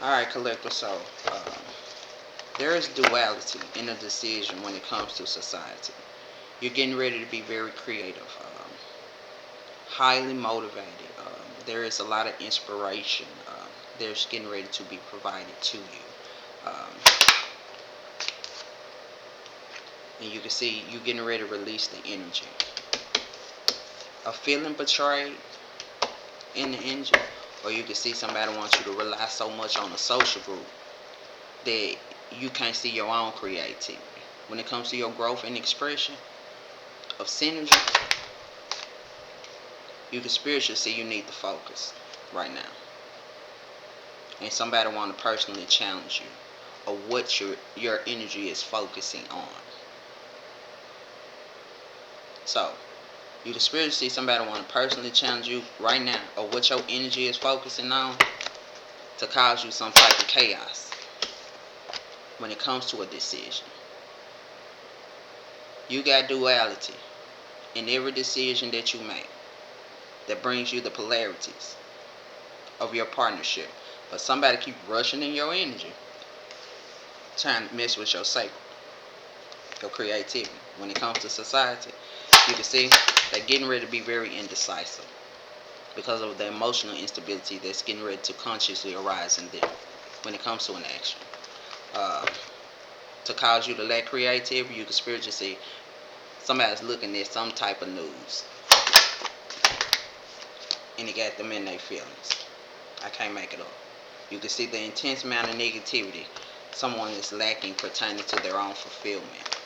Alright, collector, so there is duality in a decision when it comes to society. You're getting ready to be very creative, highly motivated. There is a lot of inspiration. There's getting ready to be provided to you. Um, and you can see you getting ready to release the energy. A feeling betrayed in the energy, or you can see somebody wants you to rely so much on a social group that you can't see your own creativity. When it comes to your growth and expression of synergy, you can spiritually see you need to focus right now. And somebody want to personally challenge you or what your energy is focusing on. So, you can spiritually see somebody want to personally challenge you right now or what your energy is focusing on to cause you some type of chaos when it comes to a decision. You got duality in every decision that you make that brings you the polarities of your partnership. But somebody keep rushing in your energy, trying to mess with your sacred, your creativity. When it comes to society, you can see they're getting ready to be very indecisive because of the emotional instability that's getting ready to consciously arise in them when it comes to an action. To cause you to lack creativity, you can spiritually see somebody's looking at some type of news and it got them in their feelings. I can't make it up. You can see the intense amount of negativity someone is lacking pertaining to their own fulfillment.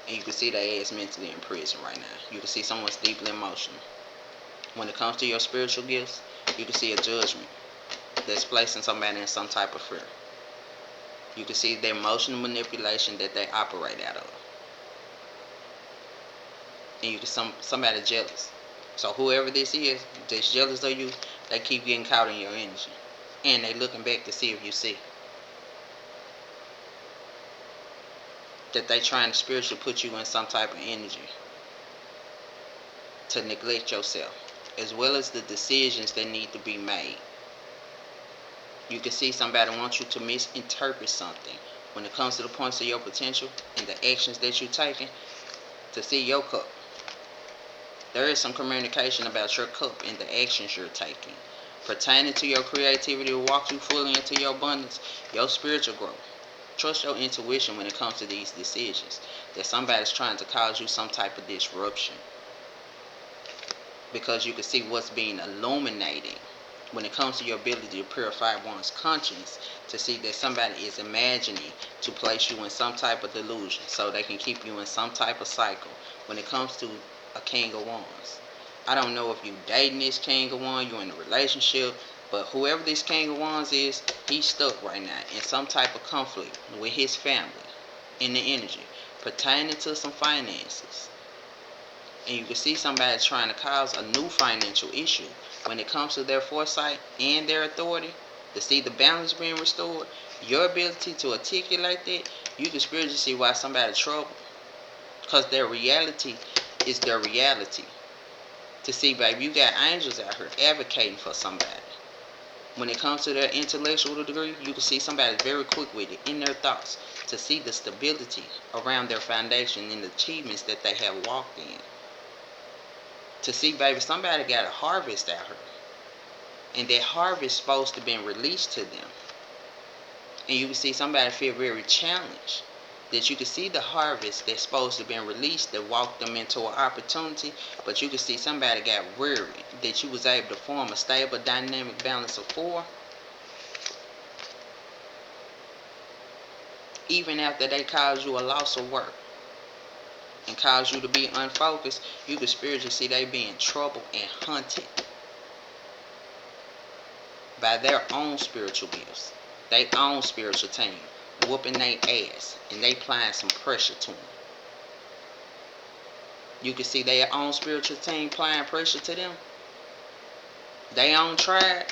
And you can see their ass mentally in prison right now. You can see someone's deeply emotional. When it comes to your spiritual gifts, you can see a judgment that's placing somebody in some type of fear. You can see the emotional manipulation that they operate out of. And you can somebody jealous. So whoever this is that's jealous of you, they keep getting caught in your energy. And they looking back to see if you see. That they trying to spiritually put you in some type of energy to neglect yourself, as well as the decisions that need to be made. You can see somebody wants you to misinterpret something when it comes to the points of your potential and the actions that you're taking to see your cup. There is some communication about your cup and the actions you're taking pertaining to your creativity to walk you fully into your abundance, your spiritual growth. Trust your intuition when it comes to these decisions. That somebody's trying to cause you some type of disruption. Because you can see what's being illuminated when it comes to your ability to purify one's conscience. To see that somebody is imagining to place you in some type of delusion so they can keep you in some type of cycle when it comes to a King of Wands. I don't know if you dating this King of Wands, you're in a relationship, but whoever this King of Wands is, he's stuck right now in some type of conflict with his family in the energy pertaining to some finances. And you can see somebody trying to cause a new financial issue when it comes to their foresight and their authority to see the balance being restored. Your ability to articulate that, you can spiritually see why somebody's trouble. Because their reality is their reality. To see, baby, you got angels out here advocating for somebody. When it comes to their intellectual degree, you can see somebody very quick with it in their thoughts to see the stability around their foundation and the achievements that they have walked in. To see, baby, somebody got a harvest out here. And that harvest is supposed to be released to them. And you can see somebody feel very challenged. That you can see the harvest that's supposed to be released that walked them into an opportunity. But you can see somebody got worried that you was able to form a stable, dynamic balance of 4. Even after they caused you a loss of work and caused you to be unfocused, you can spiritually see they be in trouble and hunted by their own spiritual gifts, their own spiritual team, whooping their ass, and they applying some pressure to them. You can see their own spiritual team applying pressure to them. They own tribe.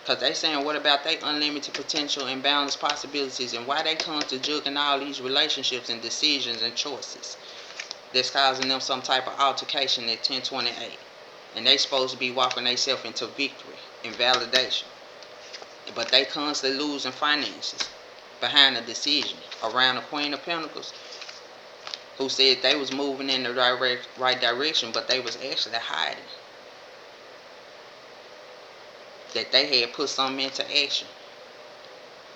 Because they saying, what about their unlimited potential and boundless possibilities, and why they come to jugging all these relationships and decisions and choices that's causing them some type of altercation at 1028. And they supposed to be walking themselves into victory and validation. But they constantly losing finances behind a decision around the Queen of Pentacles, who said they was moving in the right direction, but they was actually hiding that they had put something into action.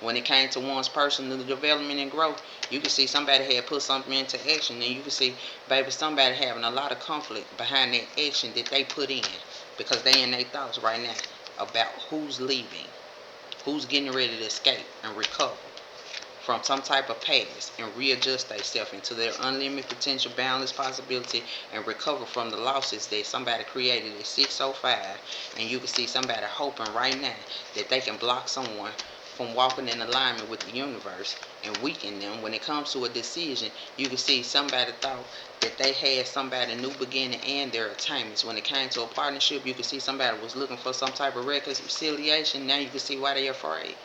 When it came to one's personal development and growth, you can see somebody had put something into action, and you can see, baby, somebody having a lot of conflict behind that action that they put in, because they in their thoughts right now about who's leaving, who's getting ready to escape and recover from some type of past and readjust themselves into their unlimited potential, boundless possibility, and recover from the losses that somebody created at 6:05. And you can see somebody hoping right now that they can block someone from walking in alignment with the universe and weaken them. When it comes to a decision, you can see somebody thought that they had somebody new beginning and their attainments. When it came to a partnership, you can see somebody was looking for some type of reconciliation. Now you can see why they're afraid,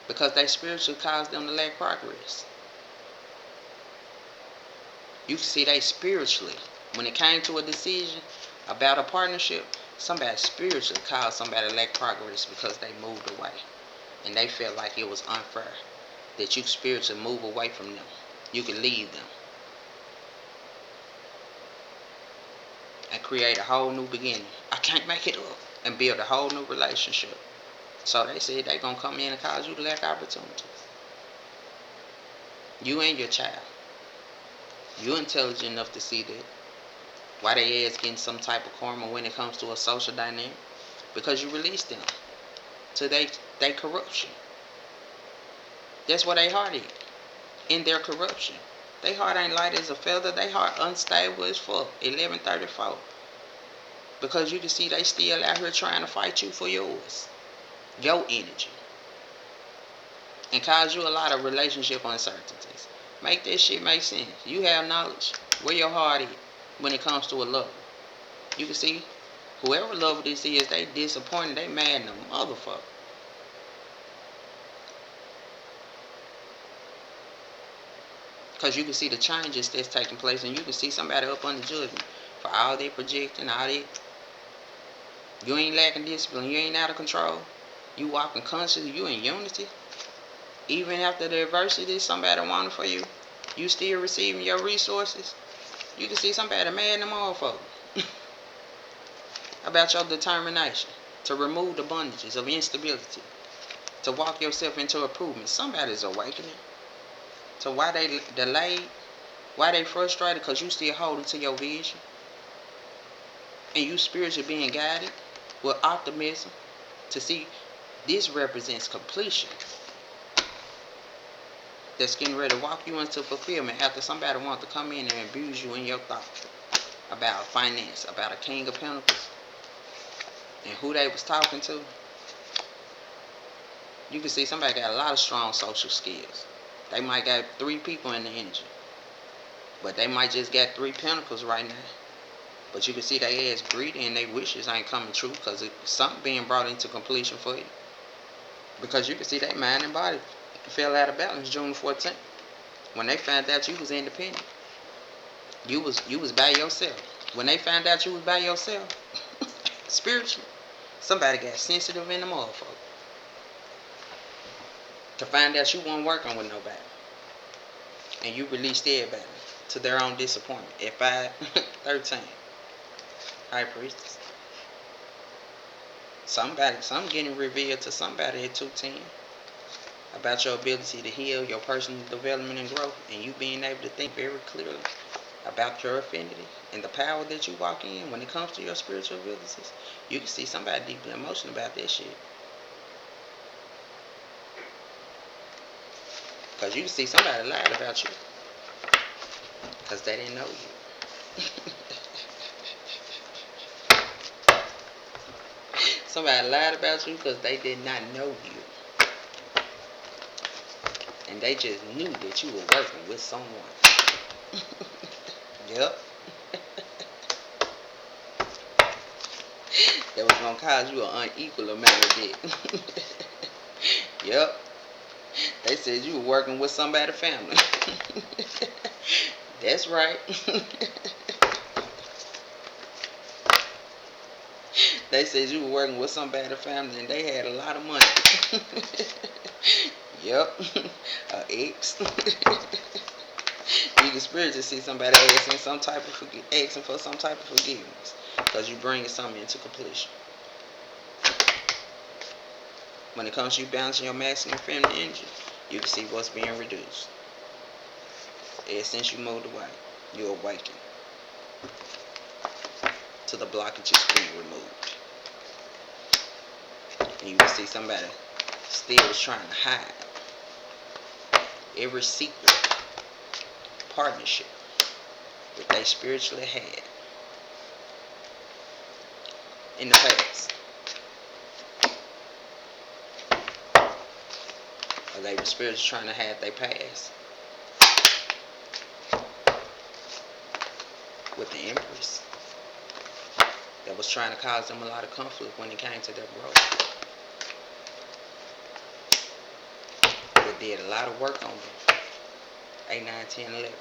because they spiritually caused them to lack progress. You can see they spiritually, when it came to a decision about a partnership, somebody spiritually caused somebody to lack progress because they moved away. And they felt like it was unfair that you spiritually move away from them. You can leave them and create a whole new beginning. I can't make it up, and build a whole new relationship. So they said they gonna come in and cause you to lack opportunities. You and your child. You intelligent enough to see that. Why they ass getting some type of karma when it comes to a social dynamic? Because you release them to they corruption. That's where they heart is, in their corruption. They heart ain't light as a feather. They heart unstable as fuck. 1134. Because you can see they still out here trying to fight you for yours, your energy, and cause you a lot of relationship uncertainties. Make that shit make sense. You have knowledge where your heart is when it comes to a lover. You can see whoever lover this is, they disappointed, they mad in the motherfucker. Because you can see the changes that's taking place, and you can see somebody up under judgment for all they projecting, all they. You ain't lacking discipline, you ain't out of control. You walking consciously, you in unity. Even after the adversity somebody wanted for you, you still receiving your resources. You can see somebody mad in the motherfucker about your determination to remove the bondages of instability, to walk yourself into improvement. Somebody's awakening to why they delayed, why they frustrated, because you still holding to your vision, and you spiritually being guided with optimism to see this represents completion that's getting ready to walk you into fulfillment after somebody wants to come in and abuse you in your thoughts about finance, about a King of Pentacles, and who they was talking to. You can see somebody got a lot of strong social skills. They might got 3 people in the energy, but they might just got 3 pentacles right now. But you can see they ass greedy and their wishes ain't coming true because something being brought into completion for you. Because you can see they mind and body fell out of balance June 14th. When they found out you was independent, you was by yourself. When they found out you was by yourself, spiritually, somebody got sensitive in the motherfucker to find out you weren't working with nobody, and you released everybody to their own disappointment at 5:13. High Priestess. Something getting revealed to somebody at 2:10 about your ability to heal, your personal development and growth, and you being able to think very clearly about your affinity and the power that you walk in when it comes to your spiritual abilities. You can see somebody deeply emotional about that shit. Because you can see somebody lied about you because they didn't know you. Somebody lied about you because they did not know you. And they just knew that you were working with someone. Yep. That was going to cause you an unequal amount of debt. Yep. They said you were working with somebody's family. That's right. They said you were working with some bad family and they had a lot of money. Yep. A ex. You can spiritually see somebody asking for some type of forgiveness because you bringing something into completion. When it comes to you balancing your masculine and feminine energy, you can see what's being reduced. And since you moved away, you awaken to the blockages being removed. And you can see somebody still is trying to hide every secret partnership that they spiritually had in the past. Or they were spiritually trying to hide their past with the Empress. That was trying to cause them a lot of conflict when it came to their growth. They did a lot of work on them. 8, 9, 10, 11.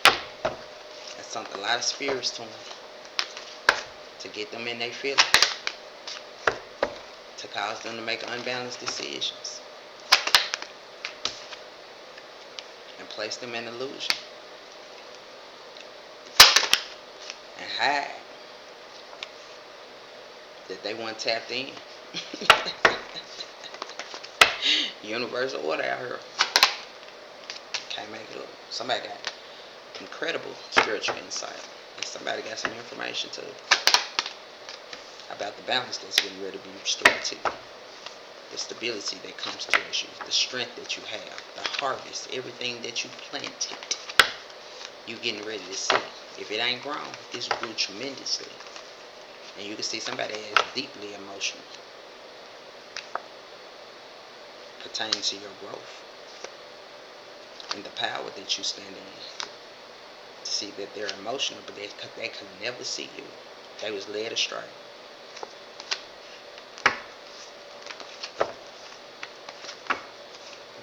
That sunk a lot of spirits to them to get them in their feelings, to cause them to make unbalanced decisions and place them in illusion and hide that they weren't tapped in. Universal order out here. Can't make it up. Somebody got incredible spiritual insight. And somebody got some information too about the balance that's getting ready to be restored to you. The stability that comes towards you. The strength that you have. The harvest. Everything that you planted. You getting ready to see. If it ain't grown, it's grew tremendously. And you can see somebody is deeply emotional pertaining to your growth and the power that you stand in. To see that they're emotional, but they could never see you. They was led astray.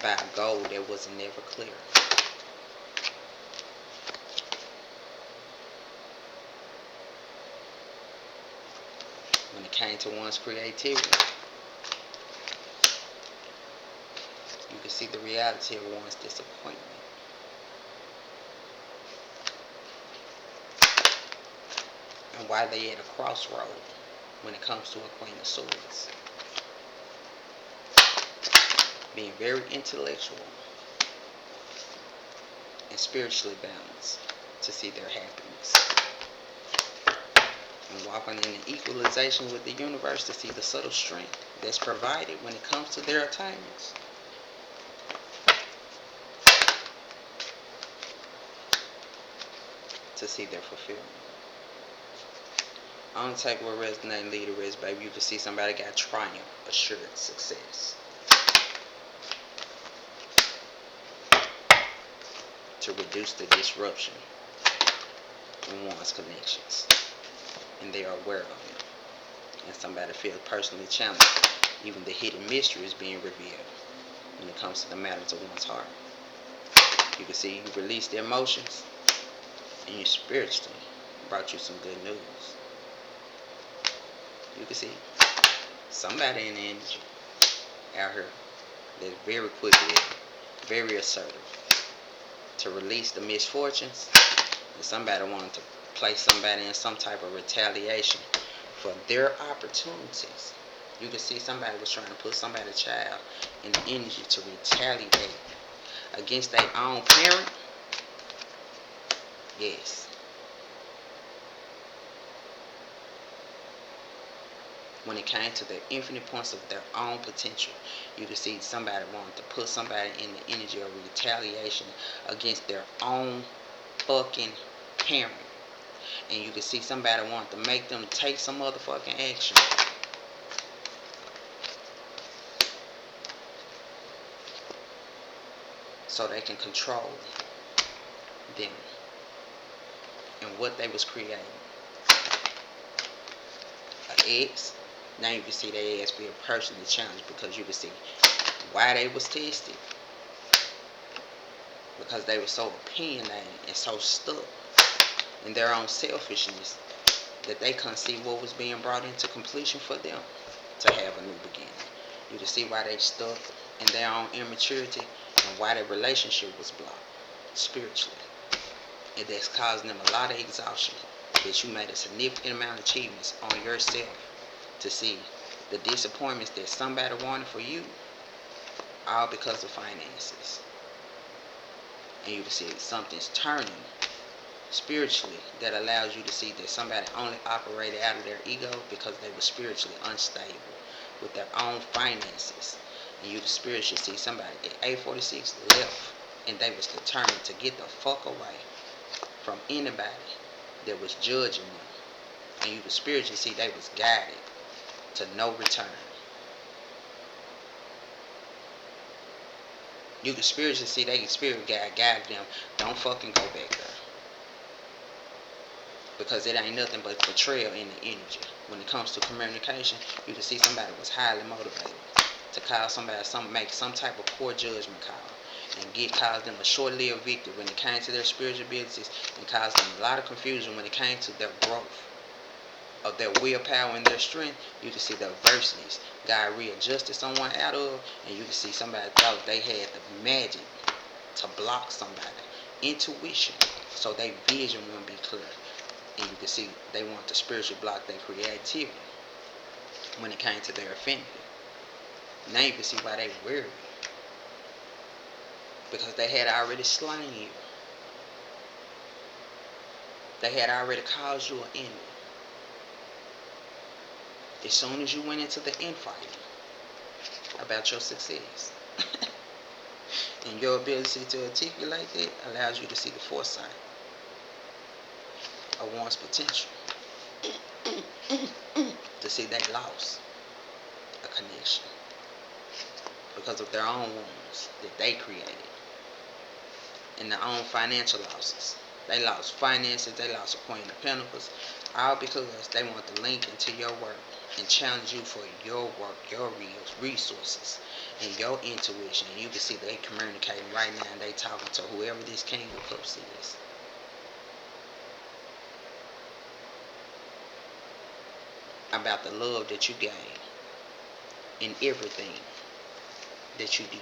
By a goal that was never clear. When it came to one's creativity, you can see the reality of one's disappointment. And why they at a crossroad when it comes to a Queen of Swords. Being very intellectual and spiritually balanced to see their happiness. And walking in an equalization with the universe to see the subtle strength that's provided when it comes to their attainments. To see their fulfillment. I don't take what resonate and lead the rest, baby. You can see somebody got triumph, assured success. To reduce the disruption in one's connections. And they are aware of it. And somebody feels personally challenged. Even the hidden mystery is being revealed when it comes to the matters of one's heart. You can see you release the emotions and you spiritually brought you some good news. You can see somebody in the energy out here that's very quickly, very assertive to release the misfortunes, and somebody wanted to place somebody in some type of retaliation for their opportunities. You can see somebody was trying to put somebody's child in the energy to retaliate against their own parent. Yes. When it came to the infinite points of their own potential, you can see somebody wanted to put somebody in the energy of retaliation against their own fucking parent. And you can see somebody wanted to make them take some motherfucking action. So they can control them and what they was creating. An ex, now you can see their ass being personally challenged because you can see why they was tested. Because they were so opinionated and so stuck in their own selfishness that they couldn't see what was being brought into completion for them to have a new beginning. You can see why they stuck in their own immaturity and why their relationship was blocked spiritually. And that's causing them a lot of exhaustion. That you made a significant amount of achievements on yourself to see the disappointments that somebody wanted for you, all because of finances. And you can see something's turning spiritually that allows you to see that somebody only operated out of their ego because they were spiritually unstable with their own finances. And you can spiritually see somebody at 846 left and they was determined to get the fuck away from anybody that was judging them. And you can spiritually see they was guided to no return. You can spiritually see they spirit guide them. Don't fucking go back there. Because it ain't nothing but betrayal in the energy. When it comes to communication, you can see somebody was highly motivated to call somebody make some type of poor judgment call and cause them a short-lived victory when it came to their spiritual abilities and caused them a lot of confusion when it came to their growth of their willpower and their strength. You can see the adversities God readjusted someone out of, and you can see somebody thought they had the magic to block somebody intuition so their vision wouldn't be clear. And you can see they want to spiritually block their creativity when it came to their affinity. Now you can see why they weary. Because they had already slain you. They had already caused you an enemy. As soon as you went into the infighting about your success and your ability to articulate that allows you to see the foresight of one's potential. To see they lost a connection because of their own wounds that they created and their own financial losses. They lost finances, they lost a Queen of Pentacles, all because they want to link into your work and challenge you for your work, your resources, and your intuition. And you can see they communicating right now and they talking to whoever this King of Cups is. About the love that you gain in everything that you did.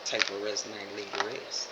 Take what resonate, leave the rest.